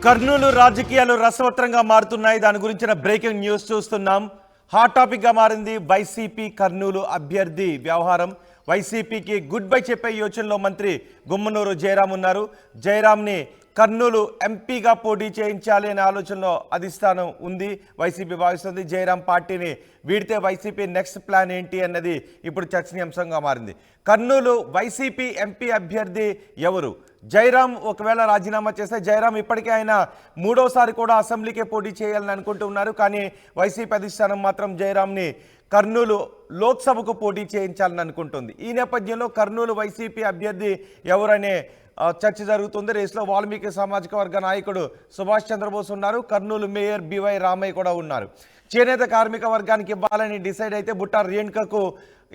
కర్నూలు రాజకీయాలు రసవత్రంగా మారుతున్నాయి. దాని గురించిన బ్రేకింగ్ న్యూస్ చూస్తున్నాం. హాట్ టాపిక్ గా మారింది వైసీపీ కర్నూలు అభ్యర్థి వ్యవహారం. వైసీపీకి గుడ్ బై చెప్పే యోచనలో మంత్రి గుమ్మనూరు జయరాం ఉన్నారు. జయరాంని కర్నూలు ఎంపీగా పోటీ చేయించాలి అనే ఆలోచనలో అధిష్టానం ఉంది. వైసీపీ భావిస్తుంది. జయరాం పార్టీని వీడితే వైసీపీ నెక్స్ట్ ప్లాన్ ఏంటి అన్నది ఇప్పుడు చర్చనీయాంశంగా మారింది. కర్నూలు వైసీపీ ఎంపీ అభ్యర్థి ఎవరు? జయరాం ఒకవేళ రాజీనామా చేస్తే జయరాం ఇప్పటికే ఆయన మూడోసారి కూడా అసెంబ్లీకే పోటీ చేయాలని అనుకుంటూ ఉన్నారు. కానీ వైసీపీ అధిష్టానం మాత్రం జయరాంని కర్నూలు లోక్సభకు పోటీ చేయించాలని అనుకుంటుంది. ఈ నేపథ్యంలో కర్నూలు వైసీపీ అభ్యర్థి ఎవరనే చర్చ జరుగుతుంది. రేసులో వాల్మీకి సామాజిక వర్గ నాయకుడు సుభాష్ చంద్రబోస్ ఉన్నారు. కర్నూలు మేయర్ బివై రామయ్య కూడా ఉన్నారు. చేనేత కార్మిక వర్గానికి ఇవ్వాలని డిసైడ్ అయితే బుట్టా రేణుకకు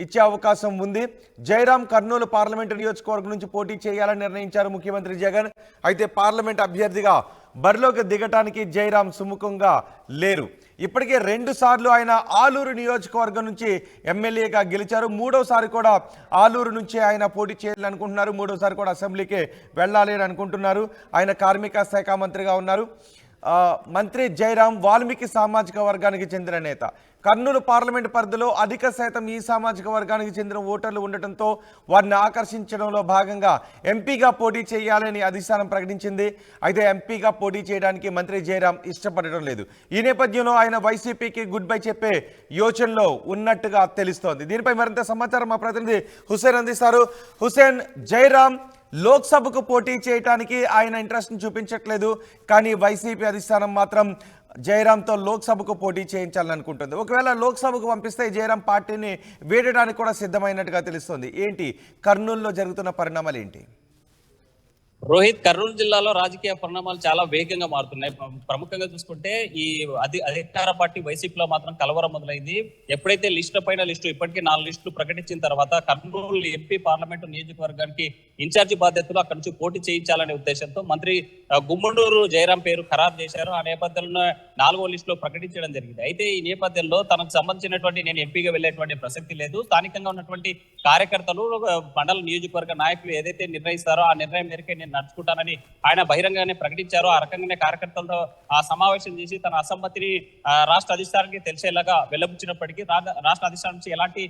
ఇచ్చే అవకాశం ఉంది. జయరాం కర్నూలు పార్లమెంటు నియోజకవర్గం నుంచి పోటీ చేయాలని నిర్ణయించారు ముఖ్యమంత్రి జగన్. అయితే పార్లమెంట్ అభ్యర్థిగా బరిలోకి దిగటానికి జయరాం సుముఖంగా లేరు. ఇప్పటికే 2 సార్లు ఆయన ఆలూరు నియోజకవర్గం నుంచి ఎమ్మెల్యేగా గెలిచారు. మూడోసారి కూడా ఆలూరు నుంచి ఆయన పోటీ చేయాలనుకుంటున్నారు. మూడోసారి కూడా అసెంబ్లీకి వెళ్ళాలి అని అనుకుంటున్నారు. ఆయన కార్మిక శాఖ మంత్రిగా ఉన్నారు. మంత్రి జయరాం వాల్మీకి సామాజిక వర్గానికి చెందిన నేత. కర్నూలు పార్లమెంటు పరిధిలో అధిక శాతం ఈ సామాజిక వర్గానికి చెందిన ఓటర్లు ఉండటంతో వారిని ఆకర్షించడంలో భాగంగా ఎంపీగా పోటీ చేయాలని అధిష్టానం ప్రకటించింది. అయితే ఎంపీగా పోటీ చేయడానికి మంత్రి జయరాం ఇష్టపడటం లేదు. ఈ నేపథ్యంలో ఆయన వైసీపీకి గుడ్ బై చెప్పే యోచనలో ఉన్నట్టుగా తెలుస్తోంది. దీనిపై మరింత సమాచారం మా ప్రతినిధి హుసేన్ అందిస్తారు. హుసేన్, జయరాం లోక్సభకు పోటీ చేయడానికి ఆయన ఇంట్రెస్ట్ని చూపించట్లేదు. కానీ వైసీపీ అధిష్టానం మాత్రం జయరాంతో లోక్సభకు పోటీ చేయించాలని అనుకుంటుంది. ఒకవేళ లోక్సభకు పంపిస్తే జయరాం పార్టీని వీడడానికి కూడా సిద్ధమైనట్టుగా తెలుస్తోంది. ఏంటి కర్నూలులో జరుగుతున్న పరిణామాలు ఏంటి? రోహిత్, కర్నూలు జిల్లాలో రాజకీయ పరిణామాలు చాలా వేగంగా మారుతున్నాయి. ప్రముఖంగా చూసుకుంటే ఈ అధికార పార్టీ వైసీపీలో మాత్రం కలవరం మొదలైంది. ఎప్పుడైతే లిస్టుల పైన లిస్టు ఇప్పటికే 4 లిస్టులు ప్రకటించిన తర్వాత కర్నూలు ఎంపీ పార్లమెంటు నియోజకవర్గానికి ఇన్ఛార్జి బాధ్యతలు అక్కడి నుంచి పోటీ చేయించాలనే ఉద్దేశంతో మంత్రి గుమ్మనూరు జయరాం పేరు ఖరారు చేశారు. ఆ నేపథ్యంలో 4వ లిస్టులో ప్రకటించడం జరిగింది. అయితే ఈ నేపథ్యంలో తనకు సంబంధించినటువంటి నేను ఎంపీగా వెళ్లేటువంటి ప్రసక్తి లేదు, స్థానికంగా ఉన్నటువంటి కార్యకర్తలు మండల నియోజకవర్గ నాయకులు ఏదైతే నిర్ణయిస్తారో ఆ నిర్ణయం మేరకే నేను నడుచుకుంటానని ఆయన బహిరంగానే ప్రకటించారు. ఆ రకంగానే కార్యకర్తలతో ఆ సమావేశం చేసి తన అసమ్మతిని రాష్ట్ర అధిష్టానానికి తెలిసేలాగా వెల్లబుచ్చినప్పటికీ రాష్ట్ర అధిష్టానం నుంచి ఎలాంటి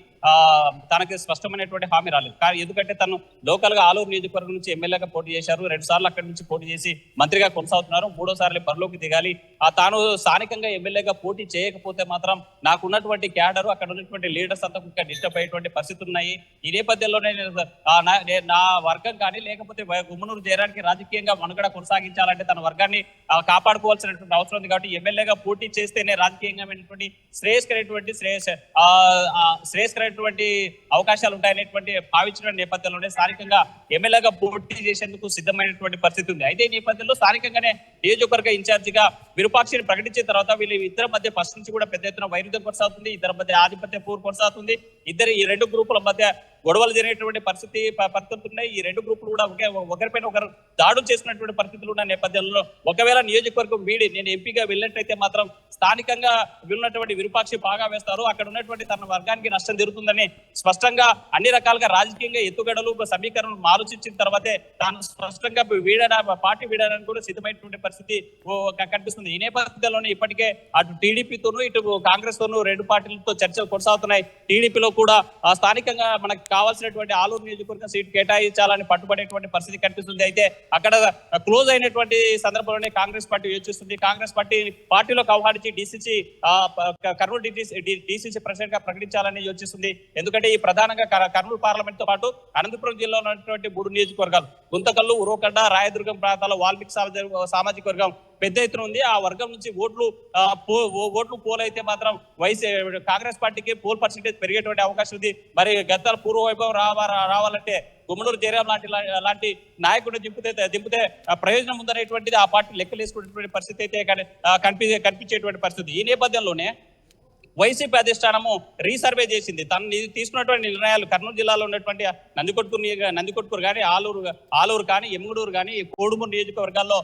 తనకి స్పష్టమైనటువంటి హామీ రాలేదు. ఎందుకంటే తను లోకల్ గా ఆలూరు నియోజకవర్గం నుంచి ఎమ్మెల్యేగా పోటీ చేశారు. 2 సార్లు అక్కడి నుంచి పోటీ చేసి మంత్రిగా కొనసాగుతున్నారు. 3వసారి బరిలోకి దిగాలి. తాను స్థానికంగా ఎమ్మెల్యేగా పోటీ చేయకపోతే మాత్రం నాకున్నటువంటి క్యాడర్ అక్కడ ఉన్నటువంటి లీడర్స్ అంతా ఇంకా డిస్టర్బ్ అయ్యేటువంటి పరిస్థితులు ఉన్నాయి. ఈ నేపథ్యంలోనే నా వర్గం కానీ లేకపోతే గుమ్మనూరు జయరానికి రాజకీయంగా మనుగడ కొనసాగించాలంటే తన వర్గాన్ని కాపాడుకోవాల్సినటువంటి అవసరం ఉంది. కాబట్టి ఎమ్మెల్యేగా పోటీ చేస్తేనే రాజకీయంగా శ్రేయస్కరమైనటువంటి అవకాశాలు ఉంటాయనేటువంటి భావించిన నేపథ్యంలోనే స్థానికంగా ఎమ్మెల్యేగా పోటీ చేసేందుకు సిద్ధమైనటువంటి పరిస్థితి ఉంది. అయితే ఈ నేపథ్యంలో స్థానికంగానే నియోజకవర్గ ఇన్ఛార్జిగా విరూపాక్షిని ప్రకటించిన తర్వాత వీళ్ళు ఇద్దరి మధ్య ఫస్ట్ నుంచి కూడా పెద్ద ఎత్తున వైరుధ్యం కొనసాగుతుంది. ఇద్దరి మధ్య ఆధిపత్య పోరు కొనసాగుతుంది. ఈ 2 గ్రూపుల మధ్య గొడవలు జరిగేటువంటి పరిస్థితులు ఉన్నాయి. ఈ 2 గ్రూపులు కూడా ఒకరిపైన ఒకరు దాడులు చేసినటువంటి పరిస్థితులు ఉన్న నేపథ్యంలో ఒకవేళ నియోజకవర్గం వీడి నేను ఎంపీగా వెళ్ళినట్టయితే మాత్రం స్థానికంగా ఉన్నటువంటి విరూపాక్షి బాగా వేస్తారు. అక్కడ ఉన్నటువంటి తన వర్గానికి నష్టం జరుగుతుందని స్పష్టంగా అన్ని రకాలుగా రాజకీయంగా ఎత్తుగడలు సమీకరణలు ఆలోచించిన తర్వాతే తాను స్పష్టంగా పార్టీ వీడడానికి కూడా సిద్ధమైనటువంటి పరిస్థితి కనిపిస్తుంది. ఈ నేపథ్యంలోనే ఇప్పటికే అటు టీడీపీతోనూ ఇటు కాంగ్రెస్ తోనూ 2 పార్టీలతో చర్చలు కొనసాగుతున్నాయి. టీడీపీలో కూడా స్థానికంగా మనకు కావాల్సినటువంటి ఆలూరు నియోజకవర్గం సీటు కేటాయించాలని పట్టుబడేటువంటి పరిస్థితి కనిపిస్తుంది. అయితే అక్కడ క్లోజ్ అయినటువంటి సందర్భంలోనే కాంగ్రెస్ పార్టీ యోచిస్తుంది. కాంగ్రెస్ పార్టీలో కౌహాడిచి డిసిసి కర్నూలు డిసిసి ప్రెసిడెంట్ గా ప్రకటించాలని యోచిస్తుంది. ఎందుకంటే ఈ ప్రధానంగా కర్నూలు పార్లమెంట్ తో పాటు అనంతపురం జిల్లాలో ఉన్నటువంటి 3 నియోజకవర్గాలు గుంతకల్లు, ఉరవకొండ, రాయదుర్గం ప్రాంతాల్లో వాల్మీకి సామాజిక వర్గం పెద్ద ఎత్తున ఉంది. ఆ వర్గం నుంచి ఓట్లు పోలైతే మాత్రం కాంగ్రెస్ పార్టీకి పోల్ పర్సెంటేజ్ పెరిగేటువంటి అవకాశం ఉంది. మరి గతాల పూర్వవైభవం రావాలంటే గుమ్మనూరు జయరాం లాంటి నాయకుడిని దింపితే ప్రయోజనం ఉందనేటువంటిది ఆ పార్టీ లెక్కలేసుకునేటువంటి పరిస్థితి అయితే కనిపించేటువంటి పరిస్థితి. ఈ నేపథ్యంలోనే వైసీపీ అధిష్టానము రీసర్వే చేసింది. తను తీసుకున్నటువంటి నిర్ణయాలు కర్నూలు జిల్లాలో ఉన్నటువంటి నందికొట్కూరు కానీ ఆలూరు కానీ ఎమ్మిగడూరు కానీ కోడుమూరు నియోజకవర్గాల్లో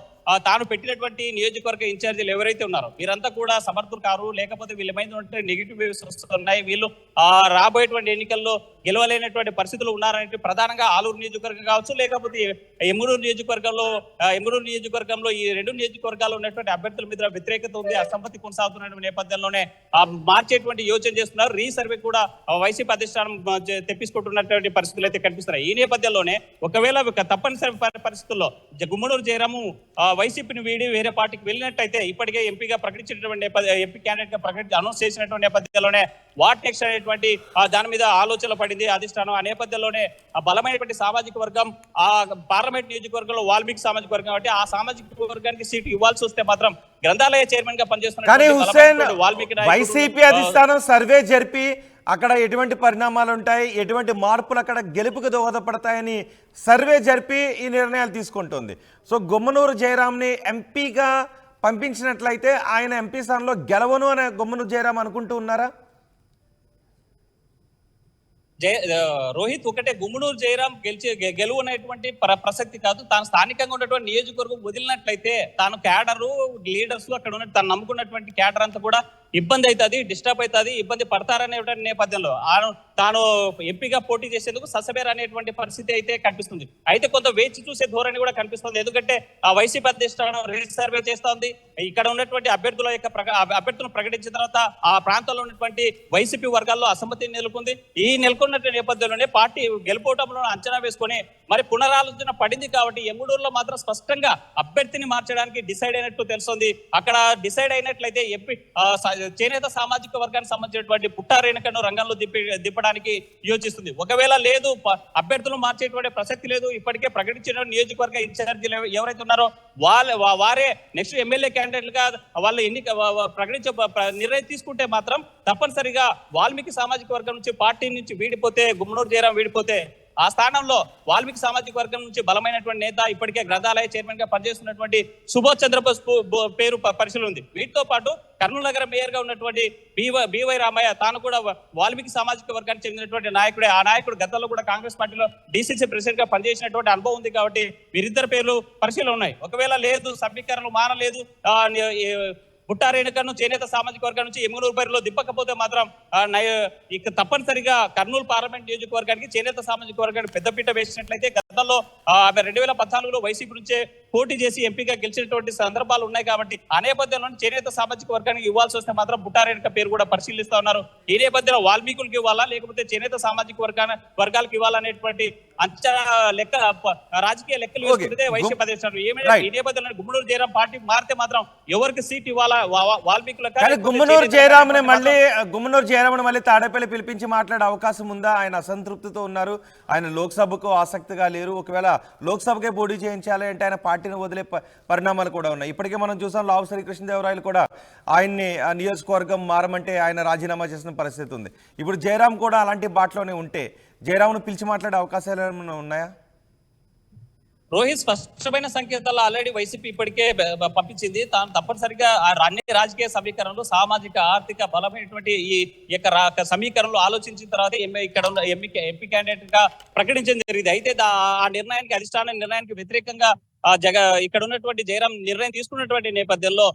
తాను పెట్టినటువంటి నియోజకవర్గ ఇన్ఛార్జీలు ఎవరైతే ఉన్నారో వీరంతా కూడా సమర్థులు కారు, లేకపోతే వీళ్ళ మీద నెగిటివ్ వేవ్స్ వస్తున్నాయి, వీళ్ళు రాబోయేటువంటి ఎన్నికల్లో గెలవలేనటువంటి పరిస్థితులు ఉన్నారనే ప్రధానంగా ఆలూరు నియోజకవర్గం కావచ్చు, లేకపోతే ఎమ్ముడూరు నియోజకవర్గంలో ఈ రెండు నియోజకవర్గాల్లో ఉన్నటువంటి అభ్యర్థుల మీద వ్యతిరేకత ఉంది, అసమ్మతి కొనసాగుతున్న నేపథ్యంలోనే మార్చేటువంటి యోచన చేస్తున్నారు. రీసర్వే కూడా వైసీపీ అధిష్టానం తెప్పించుకుంటున్నటువంటి పరిస్థితులు అయితే కనిపిస్తున్నాయి. ఈ నేపథ్యంలోనే ఒకవేళ తప్పనిసరి పరిస్థితుల్లో గుమ్మనూరు జయరాము వైసీపీని వీడి వేరే పార్టీకి వెళ్ళినట్టయితే ఇప్పటికే ఎంపీగా ప్రకటించినటువంటి ఎంపీ క్యాండిడేట్ గా అనౌన్స్ చేసినటువంటి నేపథ్యంలోనే వాట్ నెక్స్ట్ అనేటువంటి దాని మీద ఆలోచనలు పడింది అధిష్టానం. ఆ నేపథ్యంలోనే బలమైనటువంటి సామాజిక వర్గం ఆ పార్లమెంట్ నియోజకవర్గంలో వాల్మీకి సామాజిక వర్గం కాబట్టి ఆ సామాజిక వర్గానికి సీటు ఇవ్వాల్సి వస్తే మాత్రం గ్రంథాలయ చైర్మన్ గా పనిచేస్తున్న వాల్మీకి వైసీపీ అధిష్టానం సర్వే జరిపి అక్కడ ఎటువంటి పరిణామాలు ఉంటాయి, ఎటువంటి మార్పులు అక్కడ గెలుపుకు దోహదపడతాయని సర్వే జరిపి ఈ నిర్ణయాలు తీసుకుంటుంది. సో గుమ్మనూరు జయరాంని ఎంపీగా పంపించినట్లయితే ఆయన ఎంపీ స్థానంలో గెలవను అనే గుమ్మనూరు జయరాం అనుకుంటూ ఉన్నారా? రోహిత్, ఒకటే గుమ్మనూరు జయరాం గెలువు అనేటువంటి ప్రసక్తి కాదు. తాను స్థానికంగా ఉన్నటువంటి నియోజకవర్గం వదిలినట్లయితే తాను క్యాడరు లీడర్స్ అక్కడ ఉన్న తాను నమ్ముకున్నటువంటి క్యాడర్ అంతా కూడా ఇబ్బంది అవుతుంది, డిస్టర్బ్ అవుతుంది, ఇబ్బంది పడతారనేటువంటి నేపథ్యంలో తాను ఎంపీగా పోటీ చేసేందుకు ససబేర్ అనేటువంటి పరిస్థితి అయితే కనిపిస్తుంది. అయితే కొంత వేచి చూసే ధోరణి కూడా కనిపిస్తుంది. ఎందుకంటే ఆ వైసీపీ అధిష్టానం రీసర్వే చేస్తోంది. ఇక్కడ ఉన్నటువంటి అభ్యర్థులను ప్రకటించిన తర్వాత ఆ ప్రాంతంలో ఉన్నటువంటి వైసీపీ వర్గాల్లో అసమ్మతి నెలకొంది. ఈ నెలకొన్నటువంటి నేపథ్యంలోనే పార్టీ గెలుపోవటంలో అంచనా వేసుకొని మరి పునరాలోచన పడింది కాబట్టి ఎమ్ముడూరులో మాత్రం స్పష్టంగా అభ్యర్థిని మార్చడానికి డిసైడ్ అయినట్టు తెలుస్తుంది. అక్కడ డిసైడ్ అయినట్లయితే ఎంపీ చేనేత సామాజిక వర్గానికి సంబంధించినటువంటి పుట్టా రేణుకను రంగంలో దిప్పడానికి యోచిస్తుంది. ఒకవేళ లేదు, అభ్యర్థులు మార్చేటువంటి ప్రసక్తి లేదు, ఇప్పటికే ప్రకటించిన నియోజకవర్గ ఇన్ఛార్జీలు ఎవరైతే ఉన్నారో వారే నెక్స్ట్ ఎమ్మెల్యే క్యాండిడేట్లుగా వాళ్ళు ప్రకటించే నిర్ణయం తీసుకుంటే మాత్రం తప్పనిసరిగా వాల్మీకి సామాజిక వర్గం నుంచి పార్టీ నుంచి వీడిపోతే, గుమ్మనూరు జయరాం వీడిపోతే ఆ స్థానంలో వాల్మీకి సామాజిక వర్గం నుంచి బలమైనటువంటి నేత ఇప్పటికే గ్రంథాలయ చైర్మన్ గా పనిచేస్తున్నటువంటి సుభాష్ చంద్రబోస్ పేరు పరిశీలన ఉంది. వీటితో పాటు కర్నూలు నగర మేయర్ గా ఉన్నటువంటి బివై రామయ్య తాను కూడా వాల్మీకి సామాజిక వర్గానికి చెందినటువంటి నాయకుడే. ఆ నాయకుడు గతంలో కూడా కాంగ్రెస్ పార్టీలో డీసీసీ ప్రెసిడెంట్ గా పనిచేసినటువంటి అనుభవం ఉంది కాబట్టి వీరిద్దరు పేర్లు పరిశీలన ఉన్నాయి. ఒకవేళ లేదు, సమీకరణలు మారలేదు, పుట్టా రేణుకను చేనేత సామాజిక వర్గం నుంచి ఎమ్మునూరు బరిలో దిప్పకపోతే మాత్రం ఇక తప్పనిసరిగా కర్నూలు పార్లమెంట్ నియోజకవర్గానికి చేనేత సామాజిక వర్గానికి పెద్దపీట వేసినట్లయితే గతంలో 2014లో వైసీపీ నుంచే పోటీ చేసి ఎంపీగా గెలిచినటువంటి సందర్భాలు ఉన్నాయి కాబట్టి ఆ నేపథ్యంలో చేనేత సామాజిక వర్గానికి ఇవ్వాల్సి వస్తే మాత్రం పుట్టా రేణుక పేరు కూడా పరిశీలిస్తా ఉన్నారు. ఈ నేపథ్యంలో వాల్మీకులకు ఇవ్వాలా లేకపోతే చేనేత సామాజిక వర్గాలకు ఇవ్వాలనేటువంటి అంచనా రాజకీయ లెక్కలు వేసుకుంటే వైసీపీ అధిష్టానం ఈ నేపథ్యంలో గుమ్మనూరు జయరాం పార్టీ మారితే మాత్రం ఎవరికి సీట్ ఇవ్వాలా వాల్మీకులకు? గుమ్మనూరు జయరాంని మళ్ళీ తాడేపల్లి పిలిపించి మాట్లాడే అవకాశం ఉందా? ఆయన అసంతృప్తితో ఉన్నారు, ఆయన లోక్సభకు ఆసక్తిగా లేరు. ఒకవేళ లోక్సభకే పోటీ చేయించాలి అంటే ఆయన పార్టీని వదిలే పరిణామాలు కూడా ఉన్నాయి. ఇప్పటికే మనం చూసాం లావు శ్రీకృష్ణదేవరాయలు కూడా ఆయన్ని నియోజకవర్గం మారమంటే ఆయన రాజీనామా చేసిన పరిస్థితి ఉంది. ఇప్పుడు జయరాం కూడా అలాంటి బాటలోనే ఉంటే జయరాంను పిలిచి మాట్లాడే అవకాశాలు ఏమైనా ఉన్నాయా? రోహిత్, స్పష్టమైన సంకేతాలు ఆల్రెడీ వైసీపీ ఇప్పటికే పంపించింది. తాను తప్పనిసరిగా అన్ని రాజకీయ సమీకరణలు సామాజిక ఆర్థిక బలమైనటువంటి ఈ యొక్క సమీకరణలు ఆలోచించిన తర్వాత ఇక్కడ ఉన్న ఎంపీ క్యాండిడేట్ గా ప్రకటించడం జరిగింది. అయితే ఆ నిర్ణయానికి అధిష్టాన నిర్ణయానికి వ్యతిరేకంగా ఇక్కడ ఉన్నటువంటి జయరాం నిర్ణయం తీసుకున్నటువంటి నేపథ్యంలో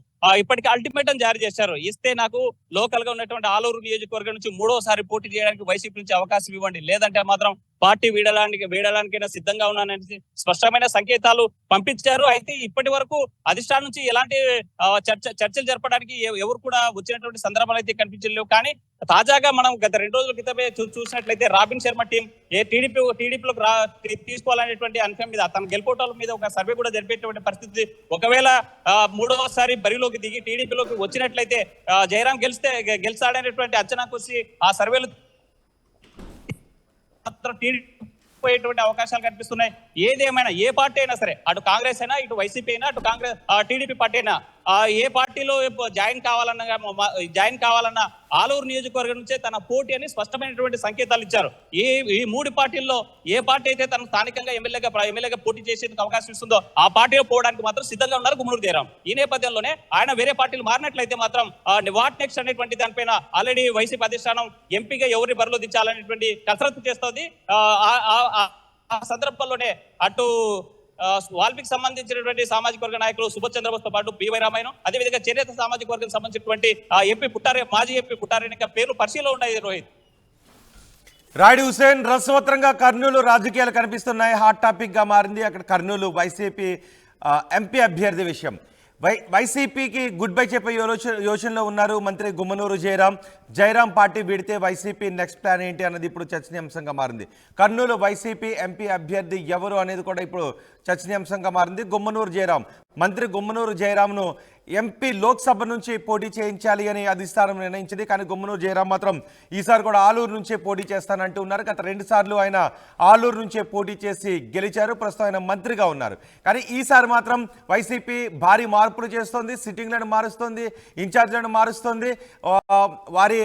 ఇప్పటికీ అల్టిమేటం జారీ చేశారు. ఇస్తే నాకు లోకల్ గా ఉన్నటువంటి ఆలూరు నియోజకవర్గం నుంచి 3వసారి పోటీ చేయడానికి వైసీపీ నుంచి అవకాశం ఇవ్వండి, లేదంటే మాత్రం పార్టీ వీడడానికైనా సిద్ధంగా ఉన్నానని స్పష్టమైన సంకేతాలు పంపించారు. అయితే ఇప్పటి వరకు అధిష్టానం నుంచి ఎలాంటి చర్చలు జరపడానికి ఎవరు కూడా వచ్చినటువంటి సందర్భాలు అయితే కనిపించలేవు. కానీ తాజాగా మనం గత 2 రోజుల క్రితమే చూసినట్లయితే రాబిన్ శర్మ టీం టీడీపీలోకి తీసుకోవాలనేటువంటి అంశం మీద తన గెలుపోటాల మీద ఒక సర్వే కూడా జరిపేటువంటి పరిస్థితి. ఒకవేళ 3వసారి బరిలోకి దిగి టీడీపీలోకి వచ్చినట్లయితే జయరాం గెలిచాడనేటువంటి అంచనాకు వచ్చి ఆ సర్వేలు పోయేటువంటి అవకాశాలు కనిపిస్తున్నాయి. ఏదేమైనా ఏ పార్టీ అయినా సరే, అటు కాంగ్రెస్ అయినా, ఇటు వైసీపీ అయినా, అటు టీడీపీ పార్టీ అయినా ఏ పార్టీలో జాయిన్ కావాలన్నా ఆలూరు నియోజకవర్గం నుంచే తన పోటీ అని స్పష్టమైనటువంటి సంకేతాలు ఇచ్చారు. ఈ 3 పార్టీల్లో ఏ పార్టీ అయితే తన స్థానికంగా ఎమ్మెల్యేగా పోటీ చేసేందుకు అవకాశం ఇస్తుందో ఆ పార్టీలో పోవడానికి మాత్రం సిద్ధంగా ఉన్నారు గుమ్మనూరు జయరాం. ఈ నేపథ్యంలోనే ఆయన వేరే పార్టీలు మారినట్లయితే మాత్రం వాట్ నెక్స్ట్ అనేటువంటి దానిపైన ఆల్రెడీ వైసీపీ అధిష్టానం ఎంపీగా ఎవరిని బరిలో దించాలనేటువంటి కసరత్తు చేస్తోంది. ఆ సందర్భంలోనే అటు వాల్మీకి సంబంధించినటువంటి సామాజిక వర్గ నాయకులు సుభాష్ చంద్రబోస్తో పాటు బివై రామాయణం, అదేవిధంగా చేనేత సామాజిక వర్గం సంబంధించినటువంటి ఎంపీ పుట్టారే, మాజీ ఎంపీ పుట్టారెడ్డి పేర్లు పరిశీలనలో ఉన్నాయి. రోహిత్, రాయుడు హుసేన్, రసవత్రంగా కర్నూలు రాజకీయాలు కనిపిస్తున్నాయి. హాట్ టాపిక్ గా మారింది అక్కడ కర్నూలు వైసీపీ ఎంపీ అభ్యర్థి విషయం. వైసీపీకి గుడ్ బై చెప్పే యోచనలో ఉన్నారు మంత్రి గుమ్మనూరు జయరాం పార్టీ వీడితే వైసీపీ నెక్స్ట్ ప్లాన్ ఏంటి అన్నది ఇప్పుడు చర్చనీయాంశంగా మారింది. కర్నూలు వైసీపీ ఎంపీ అభ్యర్థి ఎవరు అనేది కూడా ఇప్పుడు చర్చనీయాంశంగా మారింది. మంత్రి గుమ్మనూరు జయరాంను ఎంపీ లోక్సభ నుంచి పోటీ చేయించాలి అని అధిష్టానం నిర్ణయించింది. కానీ గుమ్మనూరు జయరాం మాత్రం ఈసారి కూడా ఆలూరు నుంచే పోటీ చేస్తానంటూ ఉన్నారు. గత 2 సార్లు ఆయన ఆలూరు నుంచే పోటీ చేసి గెలిచారు. ప్రస్తుతం ఆయన మంత్రిగా ఉన్నారు. కానీ ఈసారి మాత్రం వైసీపీ భారీ మార్పులు చేస్తోంది. సిట్టింగ్లను మారుస్తోంది, ఇన్ఛార్జ్లను మారుస్తోంది, వారి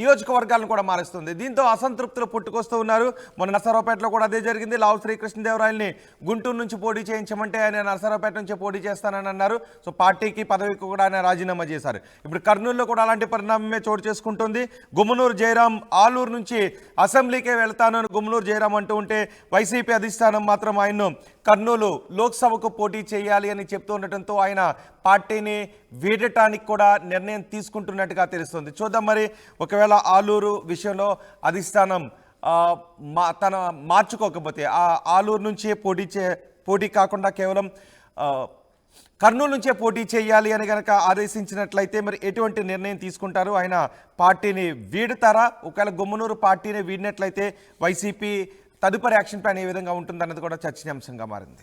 నియోజకవర్గాలను కూడా మారుస్తుంది. దీంతో అసంతృప్తులు పుట్టుకొస్తూ ఉన్నారు. మొన్న నరసరావుపేటలో కూడా అదే జరిగింది. లావు శ్రీకృష్ణదేవరాయల్ని గుంటూరు నుంచి పోటీ చేయించమంటే ఆయన నరసరావుపేట నుంచి పోటీ చేస్తానని అన్నారు. సో పార్టీకి పదవికి కూడా ఆయన రాజీనామా చేశారు. ఇప్పుడు కర్నూలులో కూడా అలాంటి పరిణామమే చోటు చేసుకుంటుంది. గుమ్మనూరు జయరాం ఆలూరు నుంచి అసెంబ్లీకే వెళ్తాను అని గుమ్మనూరు జయరాం అంటూ ఉంటే వైసీపీ అధిష్టానం మాత్రం ఆయన్ను కర్నూలు లోక్సభకు పోటీ చేయాలి అని చెప్తూ ఉండటంతో ఆయన పార్టీని వీడటానికి కూడా నిర్ణయం తీసుకుంటున్నట్టుగా తెలుస్తుంది. చూద్దాం మరి ఒకవేళ ఆలూరు విషయంలో అధిష్టానం తన మార్చుకోకపోతే ఆ ఆలూరు నుంచే పోటీ కాకుండా కేవలం కర్నూలు నుంచే పోటీ చేయాలి అని కనుక ఆదేశించినట్లయితే మరి ఎటువంటి నిర్ణయం తీసుకుంటారు? ఆయన పార్టీని వీడుతారా? ఒకవేళ గుమ్మనూరు పార్టీని వీడినట్లయితే వైసీపీ తదుపరి యాక్షన్ ప్లాన్ ఏ విధంగా ఉంటుందన్నది కూడా చర్చనీయాంశంగా మారింది.